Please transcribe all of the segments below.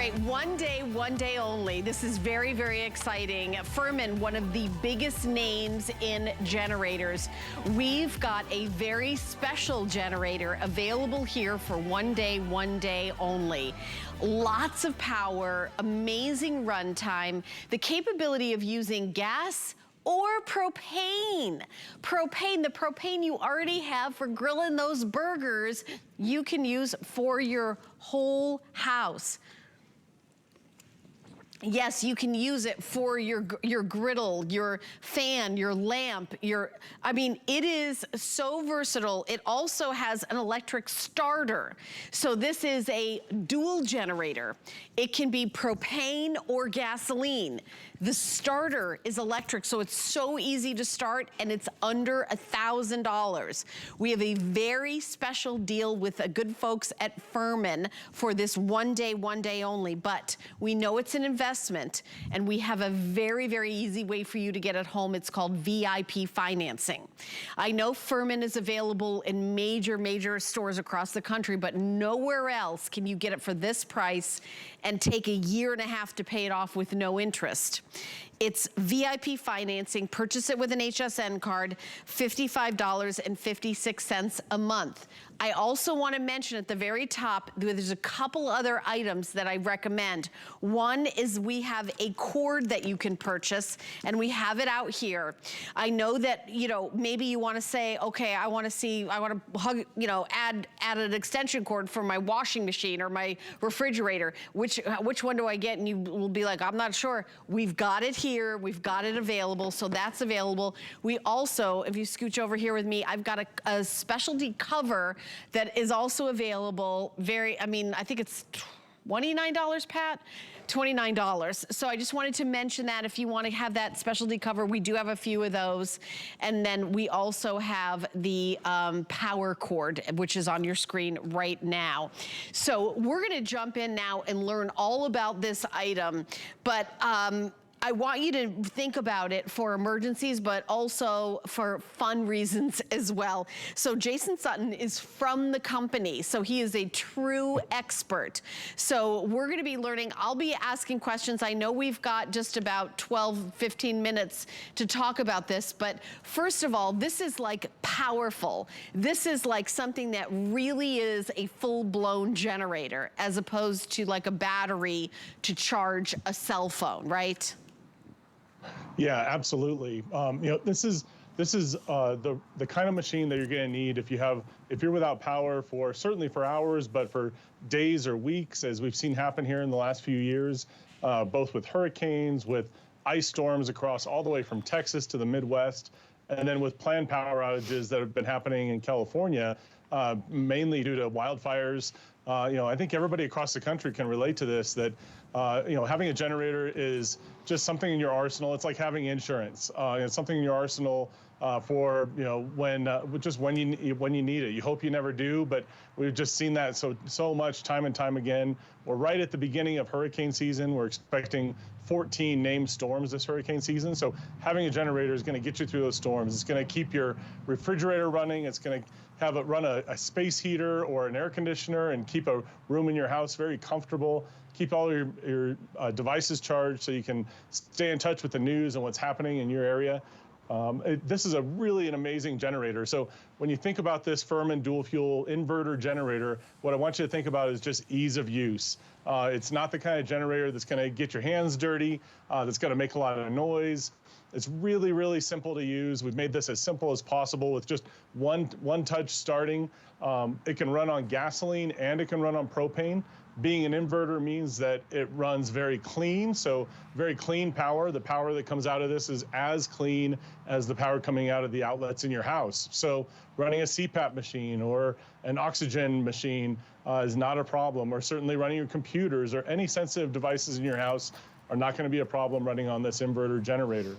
right, one day only. This is very, very exciting. Firman, one of the biggest names in generators. We've got a very special generator available here for one day only. Lots of power, amazing runtime, the capability of using gas or propane. The propane you already have for grilling those burgers, you can use for your whole house. Yes, you can use it for your griddle, your fan, your lamp, I mean, it is so versatile. It also has an electric starter. So this is a dual generator. It can be propane or gasoline. The starter is electric, so it's so easy to start, and it's under $1,000. We have a very special deal with the good folks at Firman for this one day only, but we know it's an investment, and we have a very, very easy way for you to get it home. It's called VIP financing. I know Firman is available in major stores across the country, but nowhere else can you get it for this price and take a year and a half to pay it off with no interest. It's VIP financing. Purchase it with an HSN card, $55.56 a month. I also want to mention at the very top, there's a couple other items that I recommend. One is we have a cord that you can purchase, and we have it out here. I know that, you know, maybe you want to say, okay, I want to hug, you know, add an extension cord for my washing machine or my refrigerator. Which one do I get? And you will be like, I'm not sure. We've got it here. We've got it available, so that's available. We also, if you scooch over here with me, I've got a specialty cover that is also available. I mean, I think it's $29, Pat? $29. So I just wanted to mention that if you want to have that specialty cover, we do have a few of those. And then we also have the power cord, which is on your screen right now. So we're going to jump in now and learn all about this item. But I want you to think about it for emergencies, but also for fun reasons as well. So Jason Sutton is from the company, so he is a true expert. So we're gonna be learning, I'll be asking questions. I know we've got just about 15 minutes to talk about this, but first of all, this is like powerful. This is like something that really is a full-blown generator, as opposed to like a battery to charge a cell phone, right? Yeah, absolutely. You know, this is the kind of machine that you're going to need if you're without power certainly for hours, but for days or weeks, as we've seen happen here in the last few years, both with hurricanes, with ice storms across all the way from Texas to the Midwest, and then with planned power outages that have been happening in California, mainly due to wildfires. You know, I think everybody across the country can relate to this, that you know, having a generator is just something in your arsenal. It's like having insurance. It's something in your arsenal for, you know, when you need it. You hope you never do, but we've just seen that so much time and time again. We're right at the beginning of hurricane season. We're expecting 14 named storms this hurricane season. So having a generator is going to get you through those storms. It's going to keep your refrigerator running. It's going to have it run a space heater or an air conditioner and keep a room in your house very comfortable. Keep all your devices charged so you can stay in touch with the news and what's happening in your area. This is really an amazing generator. So when you think about this Firman DualFuel inverter generator, what I want you to think about is just ease of use. It's not the kind of generator that's going to get your hands dirty, that's going to make a lot of noise. It's really simple to use. We've made this as simple as possible with just one touch starting. It can run on gasoline and it can run on propane. Being an inverter means that it runs very clean, so very clean power. The power that comes out of this is as clean as the power coming out of the outlets in your house. So running a CPAP machine or an oxygen machine is not a problem, or certainly running your computers or any sensitive devices in your house are not going to be a problem running on this inverter generator.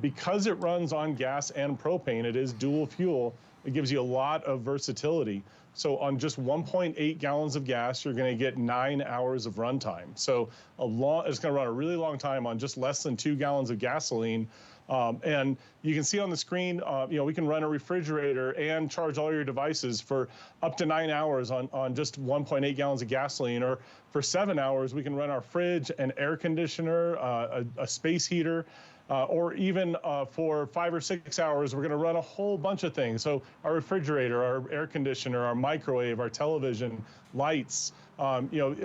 Because it runs on gas and propane, it is dual fuel, it gives you a lot of versatility. So on just 1.8 gallons of gas, you're going to get 9 hours of runtime. So it's going to run a really long time on just less than 2 gallons of gasoline. And you can see on the screen, you know, we can run a refrigerator and charge all your devices for up to 9 hours on just 1.8 gallons of gasoline, or for 7 hours, we can run our fridge, an air conditioner, a space heater, or even for 5 or 6 hours, we're going to run a whole bunch of things. So our refrigerator, our air conditioner, our microwave, our television, lights. You know,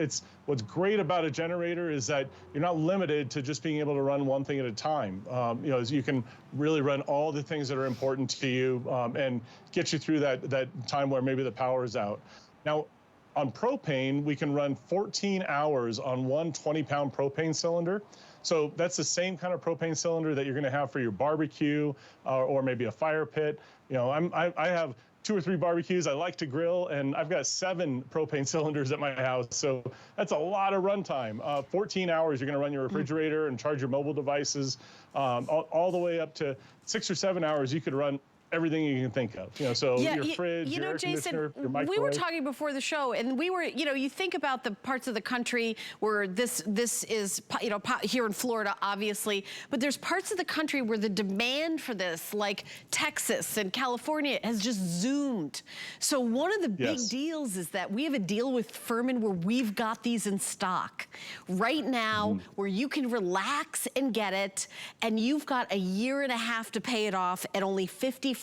what's great about a generator is that you're not limited to just being able to run one thing at a time. You know, you can really run all the things that are important to you and get you through that time where maybe the power is out. Now, on propane, we can run 14 hours on one 20-pound propane cylinder. So that's the same kind of propane cylinder that you're going to have for your barbecue or maybe a fire pit. You know, I have 2 or 3 barbecues. I like to grill, and I've got 7 propane cylinders at my house. So that's a lot of runtime. 14 hours, you're going to run your refrigerator and charge your mobile devices. All the way up to 6 or 7 hours, you could run everything you can think of. You know, so your fridge, your air conditioner, your microwave. We were talking before the show, and we were, you know, you think about the parts of the country where this is, you know, here in Florida, obviously, but there's parts of the country where the demand for this, like Texas and California, has just zoomed. So one of the big deals is that we have a deal with Firman where we've got these in stock right now, where you can relax and get it, and you've got a year and a half to pay it off at only $55.56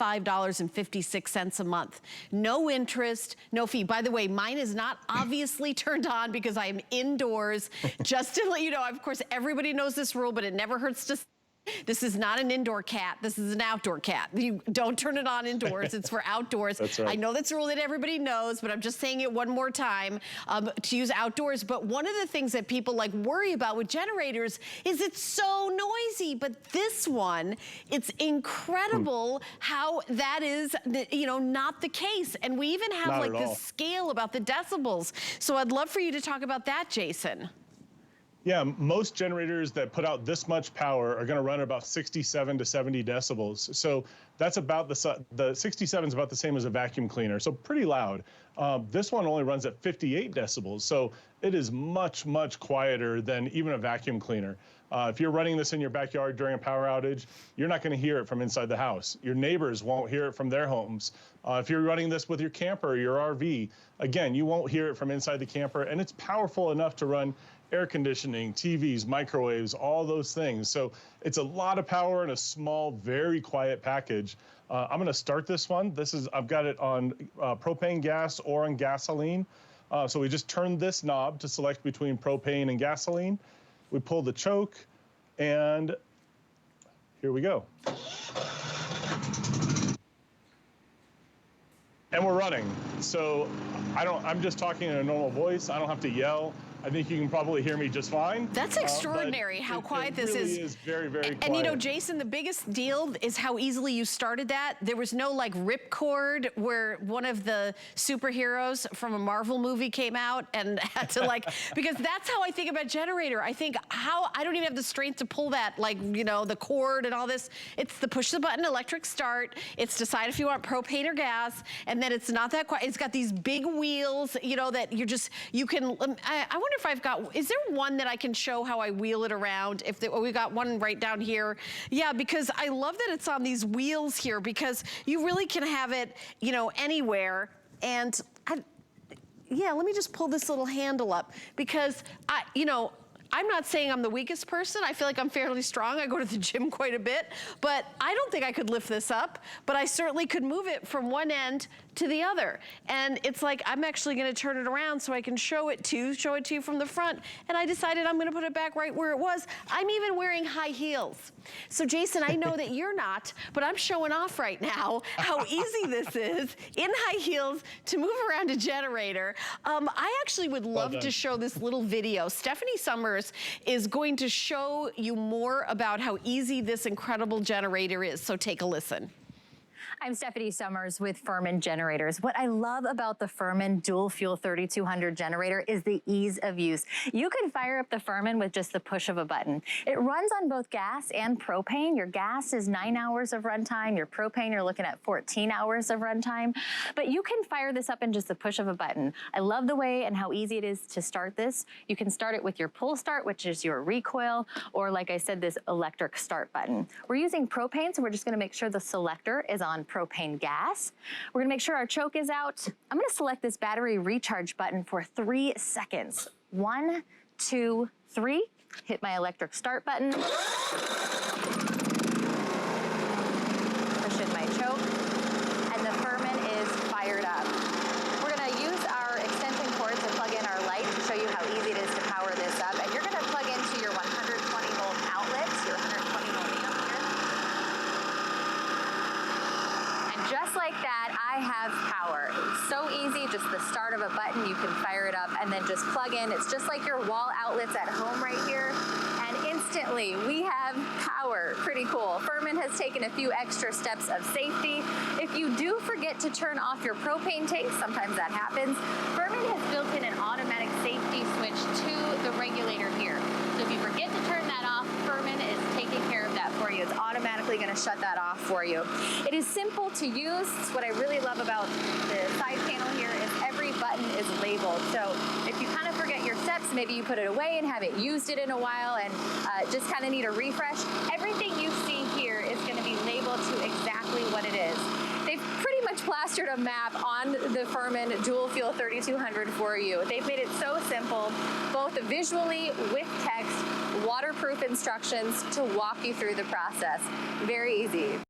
a month. No interest, no fee. By the way, mine is not obviously turned on because I am indoors. Just to let you know, of course, everybody knows this rule, but it never hurts to this is not an indoor cat. This is an outdoor cat. You don't turn it on indoors. It's for outdoors. That's right. I know that's a rule that everybody knows, but I'm just saying it one more time to use outdoors. But one of the things that people like worry about with generators is it's so noisy. But this one, it's incredible how that is, you know, not the case. And we even have like this scale about the decibels. So I'd love for you to talk about that, Jason. Yeah, most generators that put out this much power are going to run about 67 to 70 decibels. So that's about the 67 is about the same as a vacuum cleaner, so pretty loud. This one only runs at 58 decibels, so it is much, much quieter than even a vacuum cleaner. If you're running this in your backyard during a power outage, you're not going to hear it from inside the house. Your neighbors won't hear it from their homes. If you're running this with your camper or your RV, again, you won't hear it from inside the camper, and it's powerful enough to run air conditioning, TVs, microwaves, all those things. So it's a lot of power in a small, very quiet package. I'm going to start this one. I've got it on propane gas or on gasoline. So we just turn this knob to select between propane and gasoline. We pull the choke, and here we go. And we're running. So I'm just talking in a normal voice. I don't have to yell. I think you can probably hear me just fine. That's extraordinary how quiet this is. It really is very, very quiet. And you know, Jason, the biggest deal is how easily you started that. There was no like ripcord where one of the superheroes from a Marvel movie came out and had to like, because that's how I think about generator. I think I don't even have the strength to pull that, like, you know, the cord and all this. It's the push the button electric start. It's decide if you want propane or gas. And then it's not that quiet. It's got these big wheels, you know, that you can, I wonder if I've got, is there one that I can show how I wheel it around? We got one right down here. Yeah, because I love that it's on these wheels here because you really can have it, you know, anywhere. And yeah, let me just pull this little handle up because you know, I'm not saying I'm the weakest person. I feel like I'm fairly strong. I go to the gym quite a bit, but I don't think I could lift this up, but I certainly could move it from one end to the other. And it's like, I'm actually gonna turn it around so I can show it to you from the front. And I decided I'm gonna put it back right where it was. I'm even wearing high heels. So Jason, I know that you're not, but I'm showing off right now how easy this is in high heels to move around a generator. I actually would love to show this little video. Stephanie Summers is going to show you more about how easy this incredible generator is. So take a listen. I'm Stephanie Summers with Firman Generators. What I love about the Firman DualFuel 3200 generator is the ease of use. You can fire up the Firman with just the push of a button. It runs on both gas and propane. Your gas is 9 hours of runtime. Your propane, you're looking at 14 hours of runtime. But you can fire this up in just the push of a button. I love the way and how easy it is to start this. You can start it with your pull start, which is your recoil, or like I said, this electric start button. We're using propane, so we're just gonna make sure the selector is on propane gas. We're gonna make sure our choke is out. I'm gonna select this battery recharge button for 3 seconds. 1, 2, 3. Hit my electric start button. Push in my choke, and the Firman is fired up. We're gonna use our extension cord to plug in our light to show you how easy it is to power this up. And you're gonna plug into your 120 volt outlet, your 120 volt amp here. And just like that, I have power. It's so easy, just the start of a button, you can fire it up and then just plug in. It's just like your wall outlets at home right here. And instantly, we have power. Pretty cool. Firman has taken a few extra steps of safety. If you do forget to turn off your propane tank, sometimes that happens, Firman has built in an automatic safety switch to the regulator here. So if you forget to turn that off, Firman is taking care of that for you. It's automatically going to shut that off for you. It is simple to use. What I really love about the side panel here is every button is labeled. So if you kind of forget your steps, maybe you put it away and haven't used it in a while and just kind of need a refresh, everything you see here is going to be labeled to exactly what it is. They've pretty much plastered a map on the Firman DualFuel 3200 for you. They've made it so simple, both visually with text, waterproof instructions to walk you through the process. Very easy.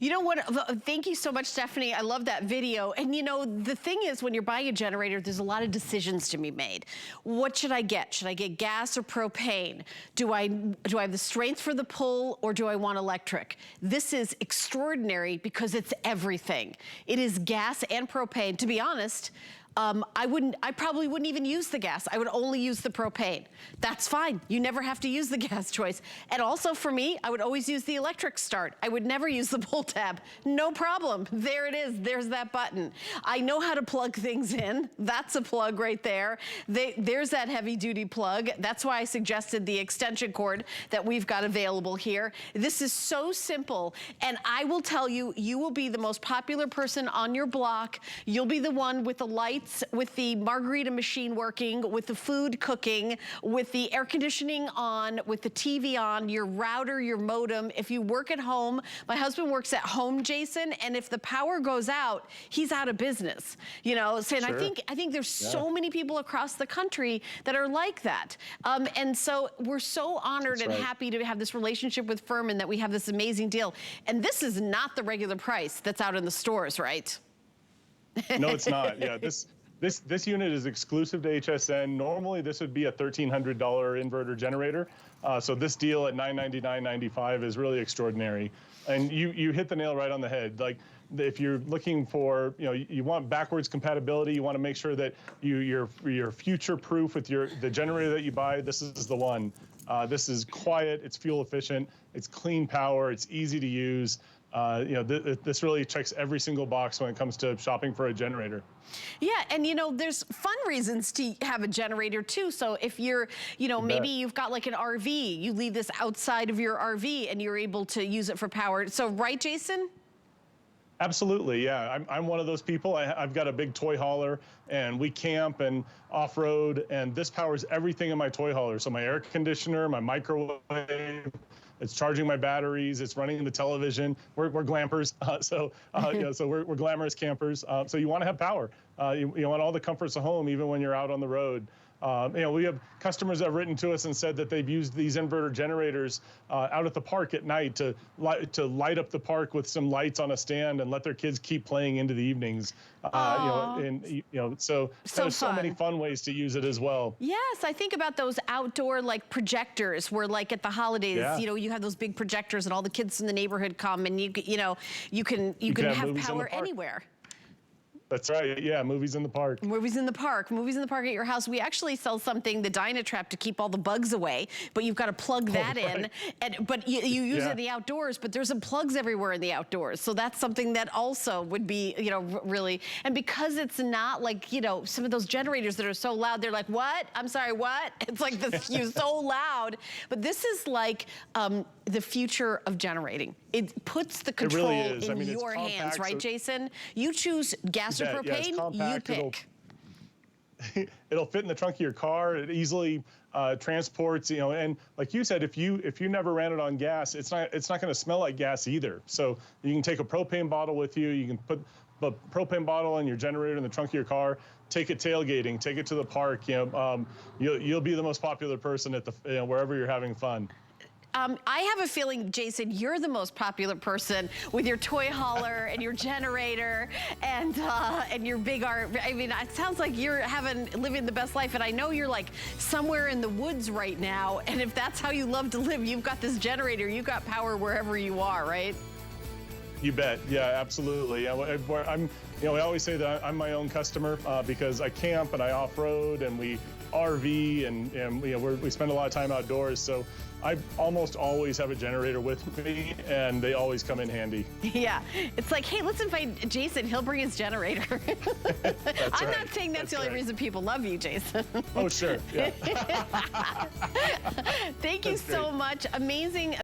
You know what, thank you so much, Stephanie. I love that video. And you know, the thing is, when you're buying a generator, there's a lot of decisions to be made. What should I get? Should I get gas or propane? Do I have the strength for the pull, or do I want electric? This is extraordinary because it's everything. It is gas and propane. To be honest, I probably wouldn't even use the gas. I would only use the propane. That's fine. You never have to use the gas choice. And also for me, I would always use the electric start. I would never use the pull tab. No problem. There it is. There's that button. I know how to plug things in. That's a plug right there. There's that heavy duty plug. That's why I suggested the extension cord that we've got available here. This is so simple. And I will tell you, you will be the most popular person on your block. You'll be the one with the lights, with the margarita machine working, with the food cooking, with the air conditioning on, with the TV on, your router, your modem. If you work at home, my husband works at home, Jason, and if the power goes out, he's out of business. You know, so, and Sure. I think there's so many people across the country that are like that. And so we're so honored and happy to have this relationship with Firman, that we have this amazing deal. And this is not the regular price that's out in the stores, right? No, it's not. Yeah, this unit is exclusive to HSN. Normally, this would be a $1,300 inverter generator. So this deal at $999.95 is really extraordinary. And you hit the nail right on the head. Like, if you're looking for, you know, you want backwards compatibility, you want to make sure that you're future-proof with the generator that you buy. This is the one. This is quiet. It's fuel efficient. It's clean power. It's easy to use. You know, this really checks every single box when it comes to shopping for a generator. Yeah, and you know, there's fun reasons to have a generator too. So if you're, you know, maybe you've got like an RV, you leave this outside of your RV and you're able to use it for power. So, right, Jason? Absolutely, yeah. I'm one of those people. I've got a big toy hauler, and we camp and off-road, and this powers everything in my toy hauler. So my air conditioner, my microwave, it's charging my batteries, it's running the television. We're glampers, you know, so we're glamorous campers. So you want to have power. You want all the comforts of home, even when you're out on the road. You know, we have customers that have written to us and said that they've used these inverter generators out at the park at night to light up the park with some lights on a stand and let their kids keep playing into the evenings. You know, and you know, so there's so many fun ways to use it as well. Yes, I think about those outdoor like projectors, where like at the holidays, you know, you have those big projectors and all the kids in the neighborhood come, and you can have power anywhere. That's right. Yeah, movies in the park. Movies in the park. Movies in the park at your house. We actually sell something, the Dynatrap, to keep all the bugs away, but you've got to plug that in. But you use it in the outdoors, but there's some plugs everywhere in the outdoors. So that's something that also would be, you know, really, and because it's not like, you know, some of those generators that are so loud, they're like, what? I'm sorry, what? It's like this, you're so loud. But this is like the future of generating. It puts the control in your hands, right, Jason? You choose gas or propane, you pick. It'll fit in the trunk of your car. It easily transports, you know, and like you said, if you never ran it on gas, it's not going to smell like gas either. So you can take a propane bottle with you. You can put the propane bottle and your generator in the trunk of your car. Take it tailgating. Take it to the park. You know, you'll be the most popular person at the wherever you're having fun. I have a feeling, Jason, you're the most popular person with your toy hauler and your generator and your big art. I mean, it sounds like you're living the best life, and I know you're like somewhere in the woods right now. And if that's how you love to live, you've got this generator, you've got power wherever you are, right? You bet. Yeah, absolutely. I'm, you know, I always say that I'm my own customer because I camp and I off-road and we RV and you know, we spend a lot of time outdoors. So I almost always have a generator with me, and they always come in handy. Yeah, it's like, hey, let's invite Jason. He'll bring his generator. I'm not saying that's the only reason people love you, Jason. Oh, sure. Yeah. Thank you so much. Amazing.